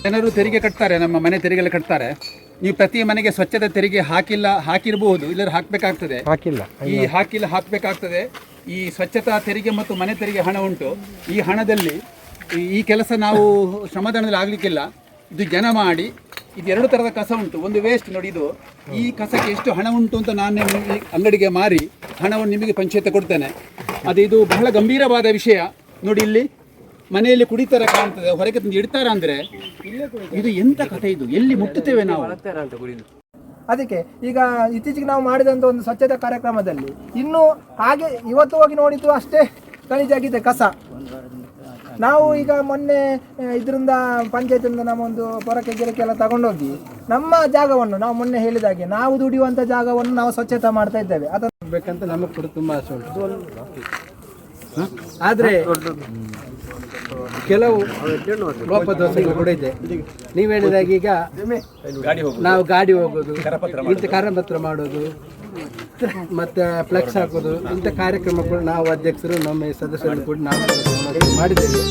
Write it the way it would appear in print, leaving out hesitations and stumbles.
ಜನರು ತೆರಿಗೆ ಕಟ್ತಾರೆ, ನಮ್ಮ ಮನೆ ತೆರಿಗೆಲ್ಲ ಕಟ್ತಾರೆ. ನೀವು ಪ್ರತಿ ಮನೆಗೆ ಸ್ವಚ್ಛತೆ ತೆರಿಗೆ ಹಾಕಿರಬಹುದು, ಇಲ್ಲರೂ ಹಾಕಬೇಕಾಗ್ತದೆ. ಹಾಕಬೇಕಾಗ್ತದೆ. ಈ ಸ್ವಚ್ಛತಾ ತೆರಿಗೆ ಮತ್ತು ಮನೆ ತೆರಿಗೆ ಹಣ ಉಂಟು. ಈ ಹಣದಲ್ಲಿ ಈ ಕೆಲಸ ನಾವು ಶ್ರಮದಾನದಲ್ಲಿ ಆಗಲಿಕ್ಕಿಲ್ಲ. ಇದು ಜನ ಮಾಡಿ, ಇದು 2 ಥರದ ಕಸ ಉಂಟು. ಒಂದು ವೇಸ್ಟ್ ನೋಡಿ, ಇದು ಈ ಕಸಕ್ಕೆ ಎಷ್ಟು ಹಣ ಉಂಟು ಅಂತ ನಾನು ಅಂಗಡಿಗೆ ಮಾರಿ ಹಣವನ್ನು ನಿಮಗೆ ಪಂಚಾಯತ್ ಕೊಡ್ತೇನೆ. ಇದು ಬಹಳ ಗಂಭೀರವಾದ ವಿಷಯ. ನೋಡಿ, ಇಲ್ಲಿ ಮನೆಯಲ್ಲಿ ಕುಡಿತಾರೆ ಕಾಣ್ತದೆ, ಹೊರಗೆ ತಂದು ಇಡ್ತಾರ ಅಂದರೆ ಇದು ಎಂಥ ಕಥೆ? ಇದು ಎಲ್ಲಿ ಮುಟ್ಟುತ್ತೇವೆ ನಾವು? ಅದಕ್ಕೆ ಈಗ ಇತ್ತೀಚೆಗೆ ನಾವು ಮಾಡಿದಂಥ ಒಂದು ಸ್ವಚ್ಛತಾ ಕಾರ್ಯಕ್ರಮದಲ್ಲಿ ಇನ್ನೂ ಹಾಗೆ ಇವತ್ತು ಹೋಗಿ ನೋಡಿದ್ದು ಅಷ್ಟೇ ಗಲೀಜಾಗಿದೆ ಕಸ. ನಾವು ಈಗ ಮೊನ್ನೆ ಇದರಿಂದ ಪಂಚಾಯತಿಂದ ನಮ್ಮೊಂದು ಪೊರಕೆ ಗಿರಕೆಲ್ಲ ತಗೊಂಡೋಗಿ ನಮ್ಮ ಜಾಗವನ್ನು ನಾವು ಮೊನ್ನೆ ಹೇಳಿದಾಗೆ ನಾವು ದುಡಿಯುವಂಥ ಜಾಗವನ್ನು ನಾವು ಸ್ವಚ್ಛತೆ ಮಾಡ್ತಾ ಇದ್ದೇವೆ. ಅದನ್ನು ಬೇಕಂತ ನಮಗೆ ಕೂಡ ತುಂಬ ಆಸೆ ಉಂಟು. ಆದರೆ ಕೆಲವು ಲೋಪದೋಷಗಳು ಕೂಡ ಇದೆ. ನೀವು ಹೇಳಿದಾಗ ಈಗ ನಾವು ಗಾಡಿ ಹೋಗೋದು, ಇಂಥ ಕರಪತ್ರ ಮಾಡೋದು, ಮತ್ತೆ ಫ್ಲೆಕ್ಸ್ ಹಾಕೋದು, ಇಂಥ ಕಾರ್ಯಕ್ರಮಗಳು ನಾವು ಅಧ್ಯಕ್ಷರು ನಮ್ಮ ಸದಸ್ಯರು ಕೂಡ ನಾವು ಮಾಡಿದ್ದೇವೆ.